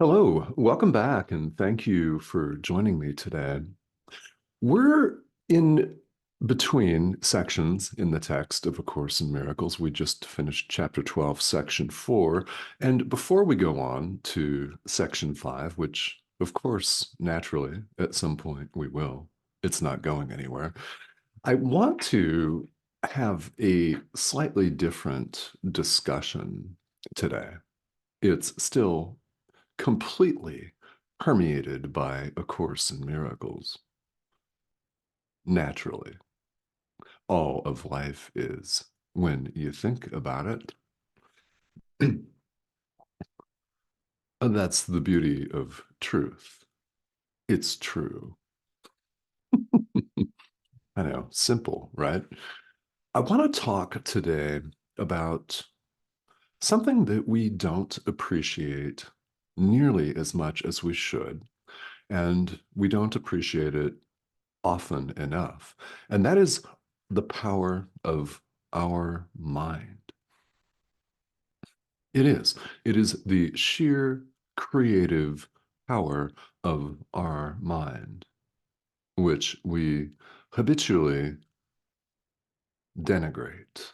Hello, welcome back, and thank you for joining me today. We're in between sections in the text of A Course in Miracles. We just finished chapter 12, section 4. And before we go on to section 5, which, of course, naturally, at some point we will, it's not going anywhere, I want to have a slightly different discussion today. It's still completely permeated by A Course in Miracles. Naturally, all of life is when you think about it. And that's the beauty of truth. It's true. I know, simple, right? I want to talk today about something that we don't appreciate nearly as much as we should, and we don't appreciate it often enough. And that is the power of our mind. It is. It is the sheer creative power of our mind, which we habitually denigrate.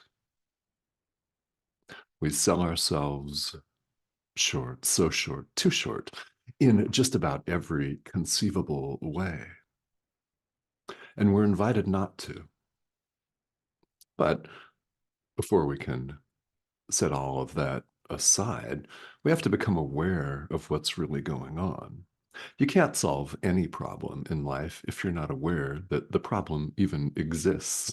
We sell ourselves short, so short, too short, in just about every conceivable way. And we're invited not to. But before we can set all of that aside, we have to become aware of what's really going on. You can't solve any problem in life if you're not aware that the problem even exists.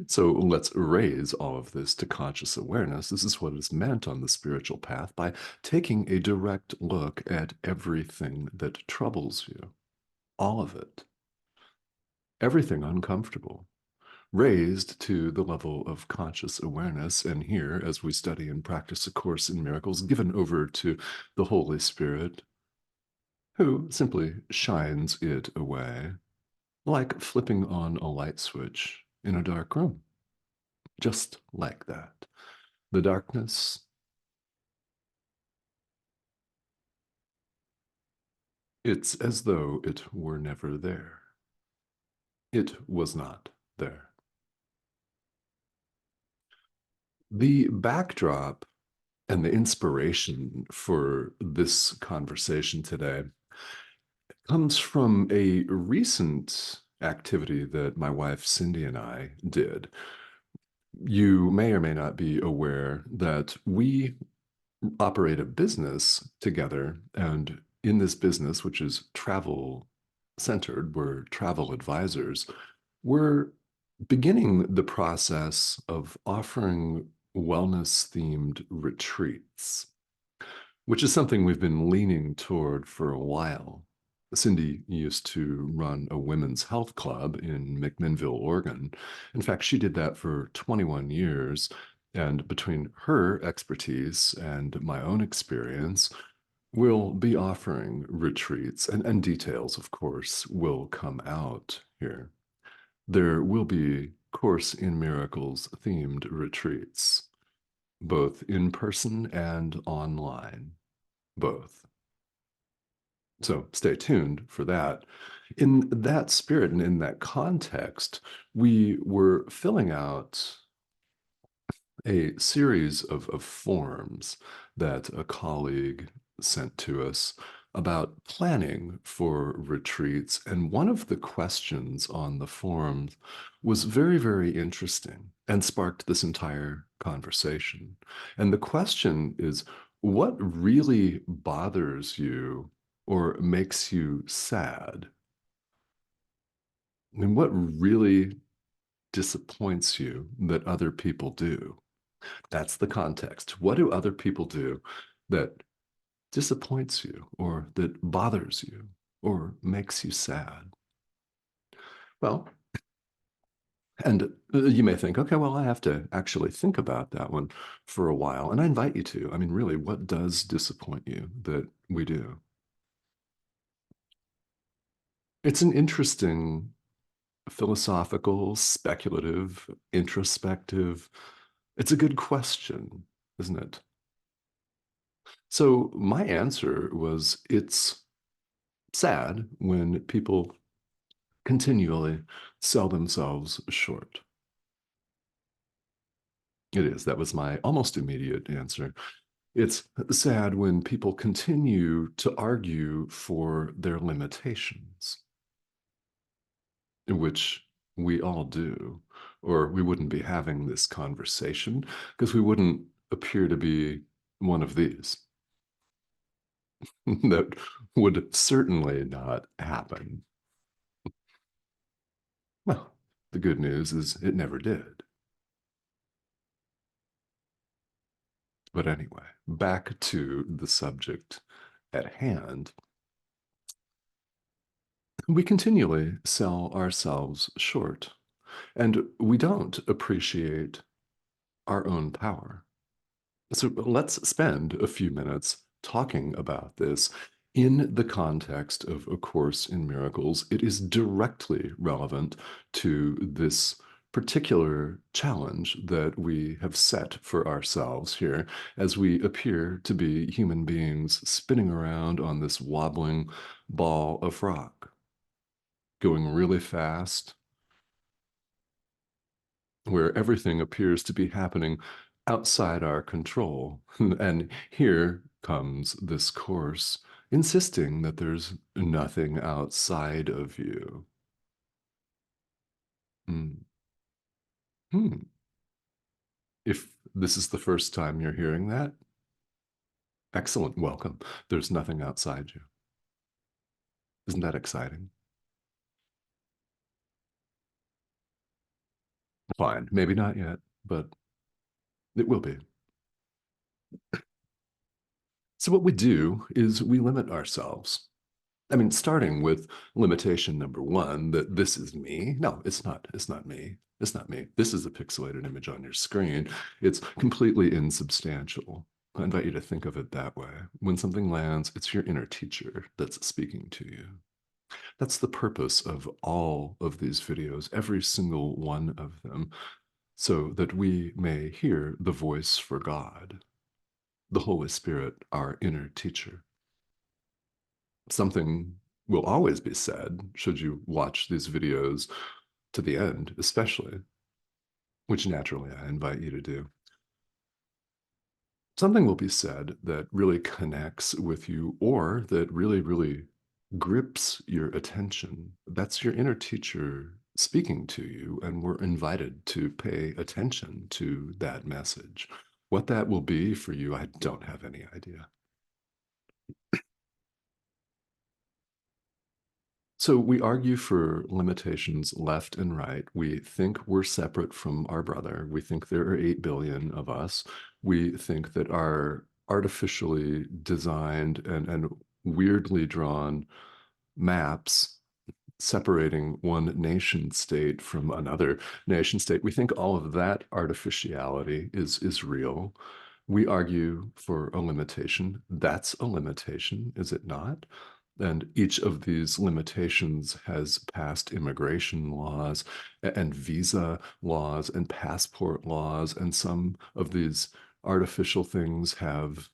So let's raise all of this to conscious awareness. This is what is meant on the spiritual path by taking a direct look at everything that troubles you, all of it, everything uncomfortable, raised to the level of conscious awareness. And here, as we study and practice A Course in Miracles, given over to the Holy Spirit, who simply shines it away, like flipping on a light switch in a dark room. Just like that. The darkness, it's as though it were never there. It was not there. The backdrop and the inspiration for this conversation today comes from a recent activity that my wife Cindy and I did. You may or may not be aware that we operate a business together, and in this business, which is travel centered, we're travel advisors, we're beginning the process of offering wellness themed retreats, which is something we've been leaning toward for a while. Cindy used to run a women's health club in McMinnville, Oregon. In fact, she did that for 21 years. And between her expertise and my own experience, we'll be offering retreats, and details, of course, will come out here. There will be Course in Miracles themed retreats, both in person and online, both. So stay tuned for that. In that spirit and in that context, we were filling out a series of forms that a colleague sent to us about planning for retreats. And one of the questions on the forms was very, very interesting and sparked this entire conversation. And the question is, what really bothers you or makes you sad? And what really disappoints you that other people do? That's the context. What do other people do that disappoints you or that bothers you or makes you sad? Well, and you may think, okay, well, I have to actually think about that one for a while. And I invite you to. I mean, really, what does disappoint you that we do? It's an interesting philosophical, speculative, introspective. It's a good question, isn't it? So my answer was it's sad when people continually sell themselves short. It is. That was my almost immediate answer. It's sad when people continue to argue for their limitations, which we all do, or we wouldn't be having this conversation because we wouldn't appear to be one of these. That would certainly not happen. Well, the good news is it never did. But anyway, back to the subject at hand. We continually sell ourselves short, and we don't appreciate our own power. So let's spend a few minutes talking about this in the context of A Course in Miracles. It is directly relevant to this particular challenge that we have set for ourselves here as we appear to be human beings spinning around on this wobbling ball of rock, going really fast, where everything appears to be happening outside our control. And here comes this course insisting that there's nothing outside of you. Mm. Hmm. If this is the first time you're hearing that, excellent, welcome. There's nothing outside you. Isn't that exciting? Fine, maybe not yet, but it will be. So, what we do is we limit ourselves. I mean, starting with limitation number one, that this is me. No, it's not. It's not me. It's not me. This is a pixelated image on your screen. It's completely insubstantial. I invite you to think of it that way. When something lands, it's your inner teacher that's speaking to you. That's the purpose of all of these videos, every single one of them, so that we may hear the voice for God, the Holy Spirit, our inner teacher. Something will always be said should you watch these videos to the end, especially, which naturally I invite you to do. Something will be said that really connects with you or that really, really grips your attention. That's your inner teacher speaking to you, and we're invited to pay attention to that message. What that will be for you, I don't have any idea. So we argue for limitations left and right. We think we're separate from our brother. We think there are 8 billion of us. We think that our artificially designed and weirdly drawn maps separating one nation state from another nation state, we think all of that artificiality is real. We argue for a limitation. That's a limitation, is it not? And each of these limitations has passed immigration laws and visa laws and passport laws. And some of these artificial things have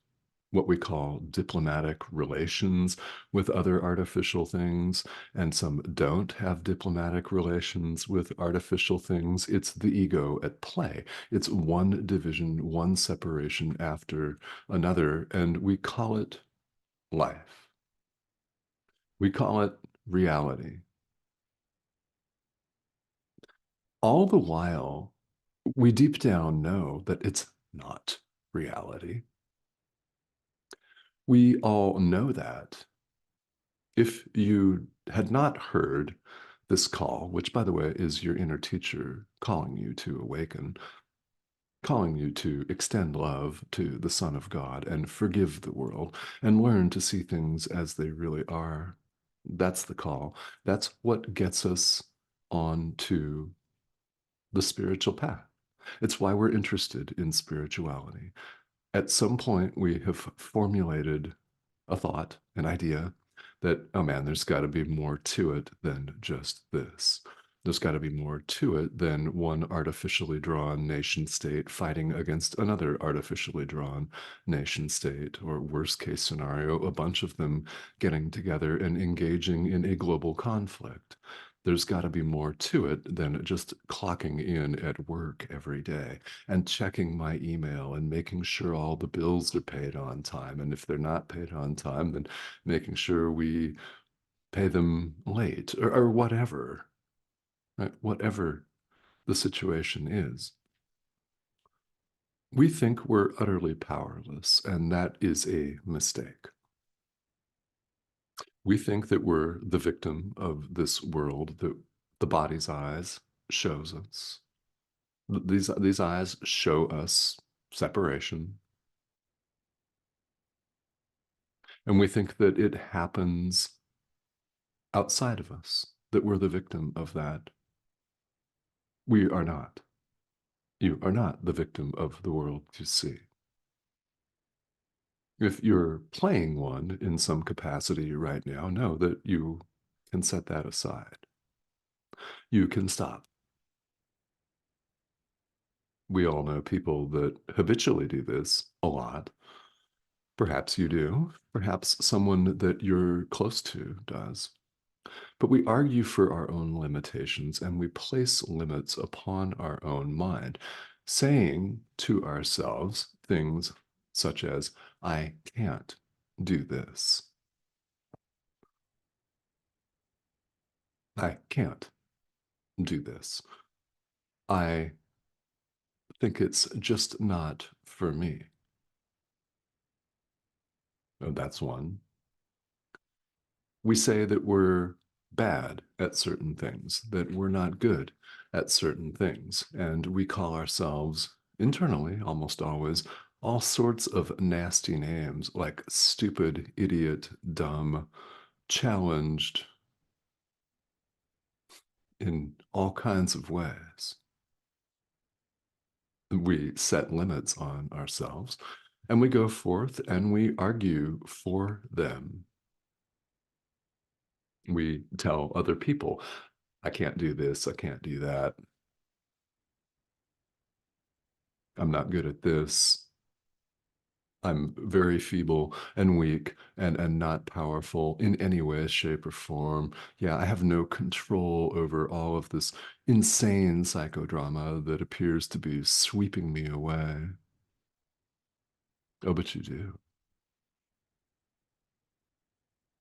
what we call diplomatic relations with other artificial things, and some don't have diplomatic relations with artificial things. It's the ego at play. It's one division, one separation after another, and we call it life. We call it reality. All the while, we deep down know that it's not reality. We all know that. If you had not heard this call, which, by the way, is your inner teacher calling you to awaken, calling you to extend love to the Son of God and forgive the world and learn to see things as they really are. That's the call. That's what gets us on to the spiritual path. It's why we're interested in spirituality. At some point, we have formulated a thought, an idea that, oh man, there's got to be more to it than just this. There's got to be more to it than one artificially drawn nation state fighting against another artificially drawn nation state, or worst case scenario, a bunch of them getting together and engaging in a global conflict. There's got to be more to it than just clocking in at work every day and checking my email and making sure all the bills are paid on time. And if they're not paid on time, then making sure we pay them late or whatever, right? Whatever the situation is. We think we're utterly powerless, and that is a mistake. We think that we're the victim of this world that the body's eyes shows us. These eyes show us separation, and we think that it happens outside of us, that we're the victim of that. We are not. You are not the victim of the world you see. If you're playing one in some capacity right now, know that you can set that aside. You can stop. We all know people that habitually do this a lot. Perhaps you do. Perhaps someone that you're close to does. But we argue for our own limitations and we place limits upon our own mind, saying to ourselves things such as, I can't do this. I can't do this. I think it's just not for me. Oh, that's one. We say that we're bad at certain things, that we're not good at certain things, and we call ourselves internally, almost always, all sorts of nasty names like stupid, idiot, dumb, challenged in all kinds of ways. We set limits on ourselves and we go forth and we argue for them. We tell other people, I can't do this, I can't do that, I'm not good at this, I'm very feeble and weak and not powerful in any way, shape, or form. Yeah, I have no control over all of this insane psychodrama that appears to be sweeping me away. Oh, but you do.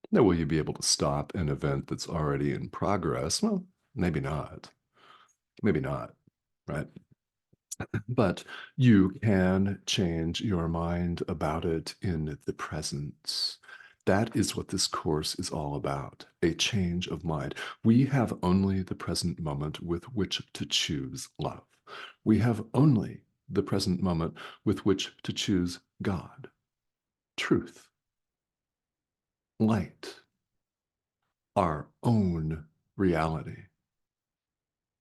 Now, will you be able to stop an event that's already in progress? Well, maybe not. Maybe not, right? But you can change your mind about it in the present. That is what this course is all about, a change of mind. We have only the present moment with which to choose love. We have only the present moment with which to choose God, truth, light, our own reality.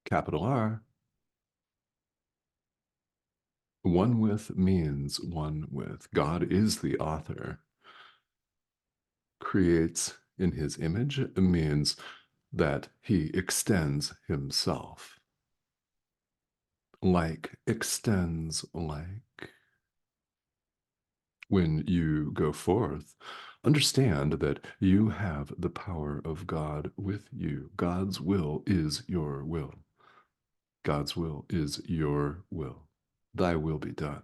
Capital R. One with means one with. God is the author. Creates in his image means that he extends himself. Like extends like. When you go forth, understand that you have the power of God with you. God's will is your will. God's will is your will. Thy will be done.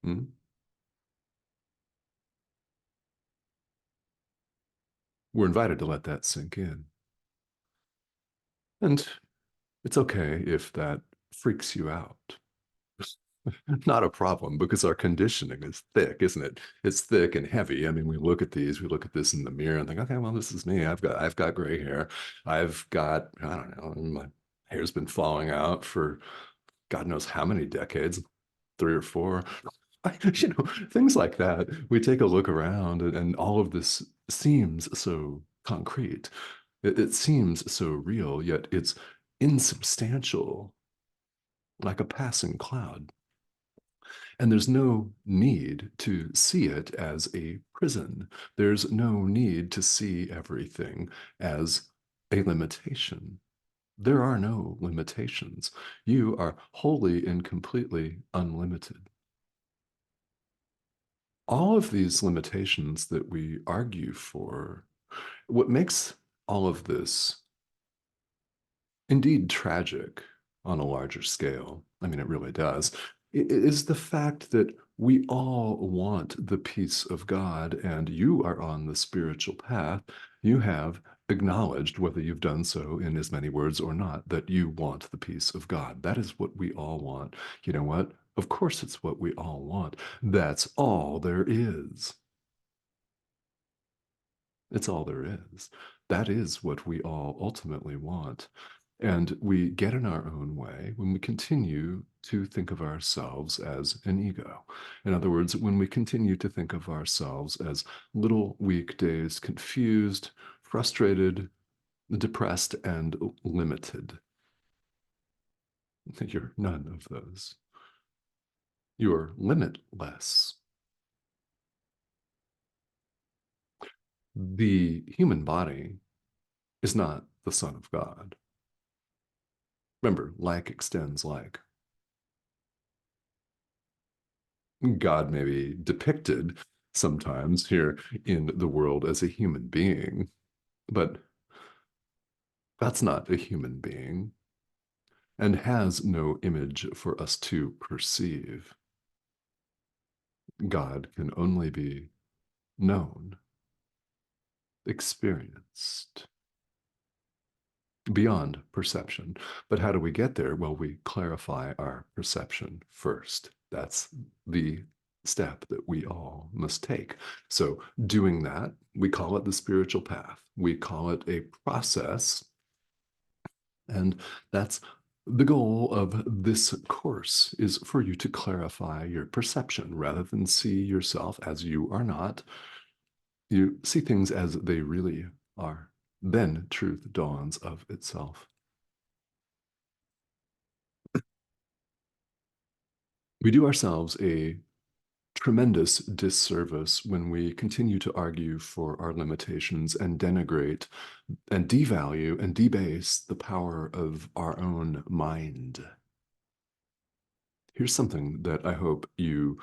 Hmm? We're invited to let that sink in. And it's okay if that freaks you out. Not a problem because our conditioning is thick, isn't it? It's thick and heavy. I mean, we look at these, we look at this in the mirror and think, okay, well, this is me. I've got gray hair. I've got, I don't know, my hair's been falling out for God knows how many decades, 3 or 4. Things like that. We take a look around and all of this seems so concrete. It seems so real, yet it's insubstantial, like a passing cloud. And there's no need to see it as a prison. There's no need to see everything as a limitation. There are no limitations. You are wholly and completely unlimited. All of these limitations that we argue for, what makes all of this indeed tragic on a larger scale, I mean, it really does, is the fact that we all want the peace of God, and you are on the spiritual path. You have acknowledged, whether you've done so in as many words or not, that you want the peace of God. That is what we all want. You know what? Of course, it's what we all want. That's all there is. It's all there is. That is what we all ultimately want. And we get in our own way when we continue to think of ourselves as an ego. In other words, when we continue to think of ourselves as little weak, dazed, confused, frustrated, depressed, and limited. You're none of those. You're limitless. The human body is not the Son of God. Remember, like extends like. God may be depicted sometimes here in the world as a human being, but that's not a human being and has no image for us to perceive. God can only be known, experienced, beyond perception. But how do we get there? Well, we clarify our perception first. That's the step that we all must take. So, doing that, we call it the spiritual path. We call it a process. And that's the goal of this course is for you to clarify your perception rather than see yourself as you are not. You see things as they really are. Then truth dawns of itself. We do ourselves a tremendous disservice when we continue to argue for our limitations and denigrate and devalue and debase the power of our own mind. Here's something that I hope you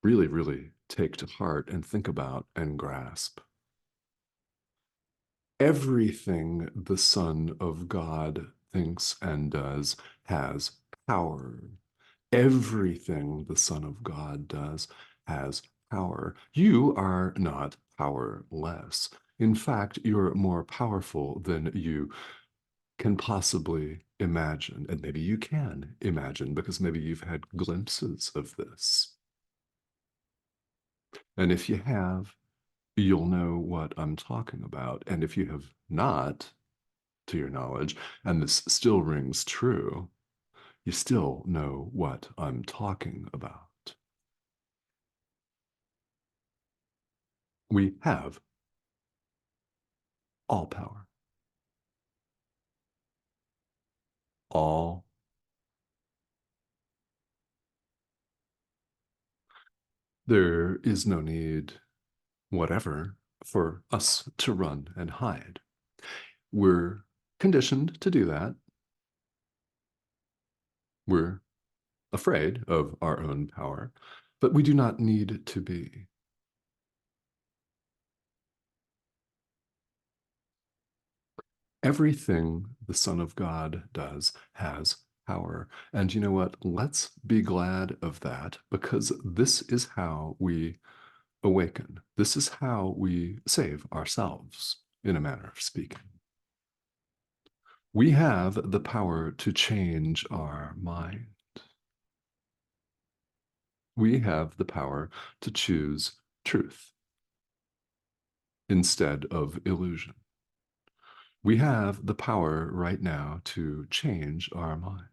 really, really take to heart and think about and grasp. Everything the Son of God thinks and does has power. Everything the Son of God does has power. You are not powerless. In fact, you're more powerful than you can possibly imagine. And maybe you can imagine because maybe you've had glimpses of this. And if you have, you'll know what I'm talking about. And if you have not, to your knowledge, and this still rings true, you still know what I'm talking about. We have all power, all. There is no need, whatever, for us to run and hide. We're conditioned to do that. We're afraid of our own power, but we do not need to be. Everything the Son of God does has power. And you know what? Let's be glad of that because this is how we awaken. This is how we save ourselves, in a manner of speaking. We have the power to change our mind. We have the power to choose truth instead of illusion. We have the power right now to change our mind.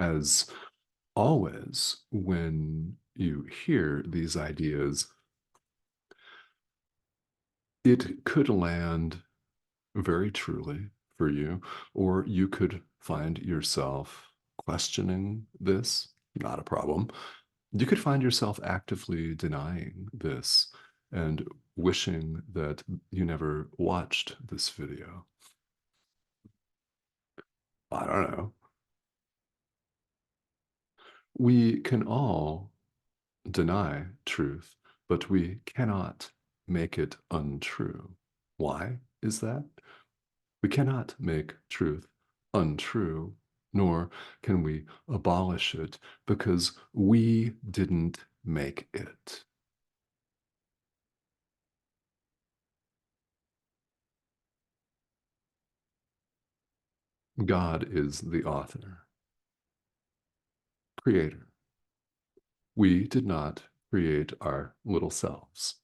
As always, when you hear these ideas, it could land very truly for you, or you could find yourself questioning this, not a problem. You could find yourself actively denying this and wishing that you never watched this video. I don't know. We can all deny truth, but we cannot make it untrue. Why is that? We cannot make truth untrue, nor can we abolish it because we didn't make it. God is the author, creator. We did not create our little selves.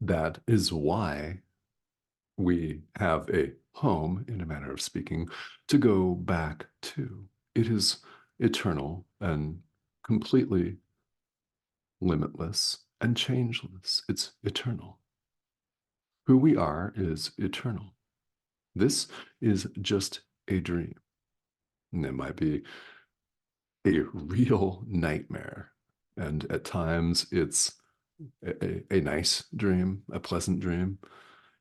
That is why we have a home, in a manner of speaking, to go back to. It is eternal and completely limitless and changeless. It's eternal. Who we are is eternal. This is just a dream. And it might be a real nightmare. And at times it's a nice dream, a pleasant dream.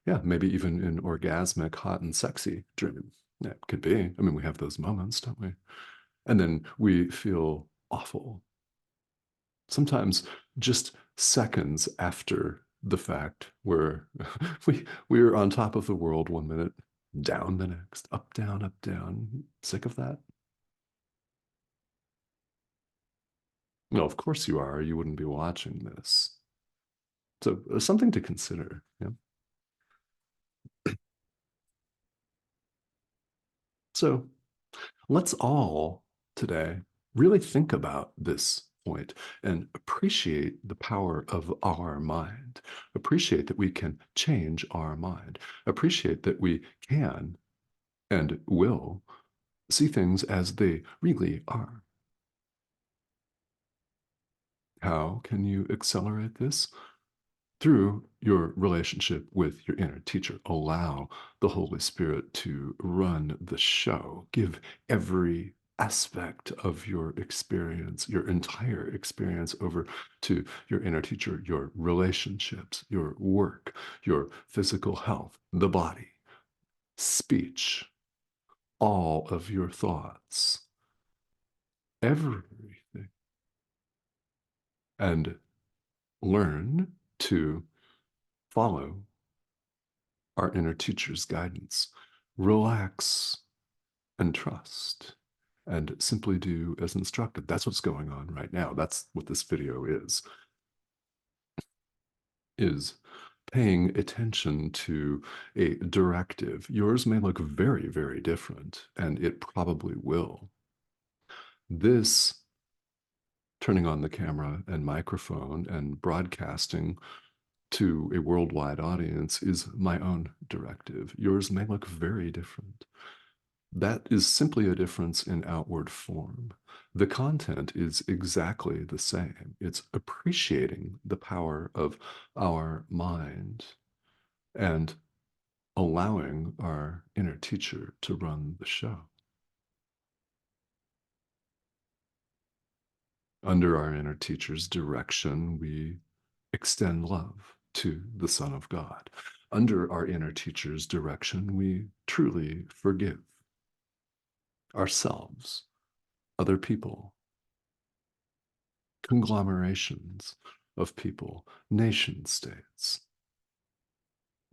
Yeah, maybe even an orgasmic, hot and sexy dream. Yeah, it could be. I mean, we have those moments, don't we? And then we feel awful. Sometimes just seconds after the fact where we're on top of the world one minute, down the next, up, down, up, down. Sick of that? No, of course you are. You wouldn't be watching this. So something to consider. Yeah. So let's all today really think about this point and appreciate the power of our mind. Appreciate that we can change our mind. Appreciate that we can and will see things as they really are. How can you accelerate this? Through your relationship with your inner teacher. Allow the Holy Spirit to run the show. Give every aspect of your experience, your entire experience, over to your inner teacher, your relationships, your work, your physical health, the body, speech, all of your thoughts, everything, and learn to follow our inner teacher's guidance. Relax and trust and simply do as instructed. That's what's going on right now. That's what this video is paying attention to a directive. Yours may look very, very different, and it probably will. This turning on the camera and microphone and broadcasting to a worldwide audience is my own directive. Yours may look very different. That is simply a difference in outward form. The content is exactly the same. It's appreciating the power of our mind and allowing our inner teacher to run the show. Under our inner teacher's direction, we extend love to the Son of God. Under our inner teacher's direction, we truly forgive ourselves, other people, conglomerations of people, nation states,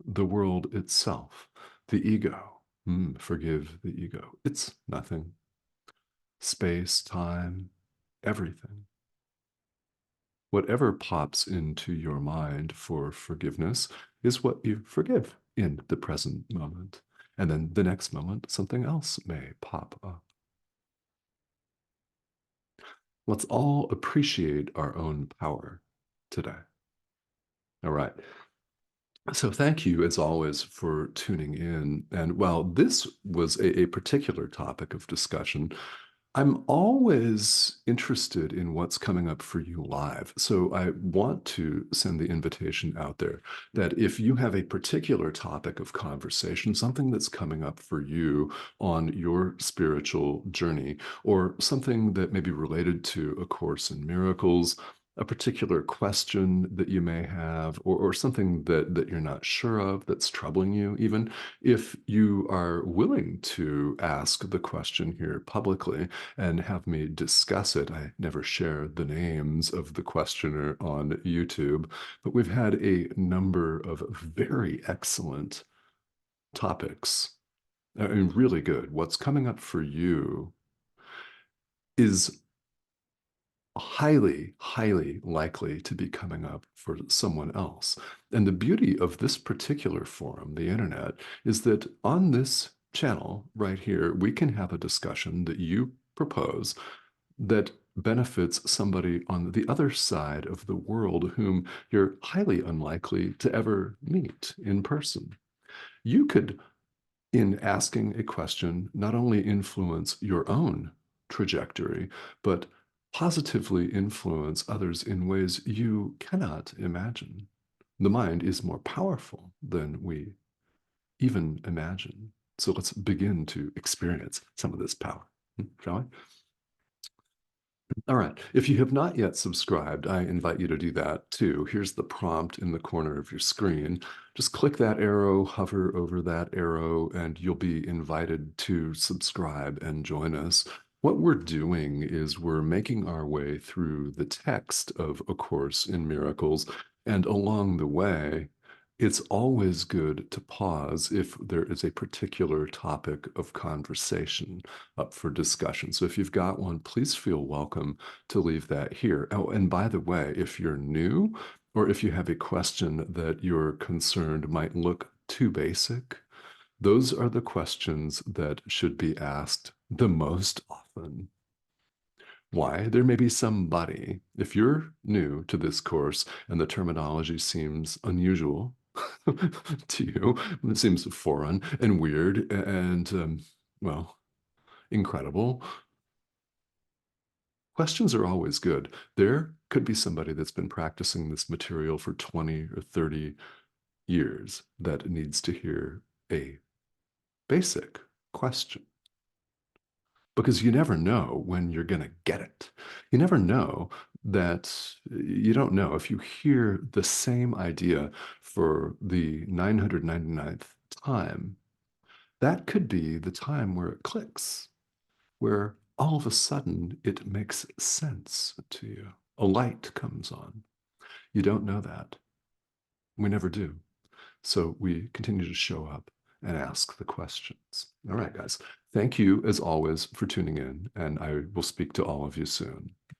the world itself, the ego. Forgive the ego. It's nothing. Space, time, everything. Whatever pops into your mind for forgiveness is what you forgive in the present moment. And then the next moment, something else may pop up. Let's all appreciate our own power today. All right. So thank you, as always, for tuning in. And while this was a particular topic of discussion, I'm always interested in what's coming up for you live. So I want to send the invitation out there that if you have a particular topic of conversation, something that's coming up for you on your spiritual journey, or something that may be related to A Course in Miracles, a particular question that you may have, or something that you're not sure of that's troubling you, even if you are willing to ask the question here publicly and have me discuss it. I never share the names of the questioner on YouTube, but we've had a number of very excellent topics. I mean, really good. What's coming up for you is highly, highly likely to be coming up for someone else. And the beauty of this particular forum, the internet, is that on this channel right here, we can have a discussion that you propose that benefits somebody on the other side of the world whom you're highly unlikely to ever meet in person. You could, in asking a question, not only influence your own trajectory, but positively influence others in ways you cannot imagine. The mind is more powerful than we even imagine. So let's begin to experience some of this power, shall we? All right. If you have not yet subscribed, I invite you to do that too. Here's the prompt in the corner of your screen. Just click that arrow, hover over that arrow, and you'll be invited to subscribe and join us. What we're doing is we're making our way through the text of A Course in Miracles, and along the way, it's always good to pause if there is a particular topic of conversation up for discussion. So if you've got one, please feel welcome to leave that here. Oh, and by the way, if you're new or if you have a question that you're concerned might look too basic, those are the questions that should be asked the most often. Why? There may be somebody, if you're new to this course and the terminology seems unusual to you, it seems foreign and weird and, well, incredible. Questions are always good. There could be somebody that's been practicing this material for 20 or 30 years that needs to hear a basic question because you never know when you're going to get it. You never know that you don't know if you hear the same idea for the 999th time. That could be the time where it clicks, where all of a sudden it makes sense to you. A light comes on. You don't know that. We never do. So we continue to show up and ask the questions. All right, guys. Thank you, as always, for tuning in, and I will speak to all of you soon.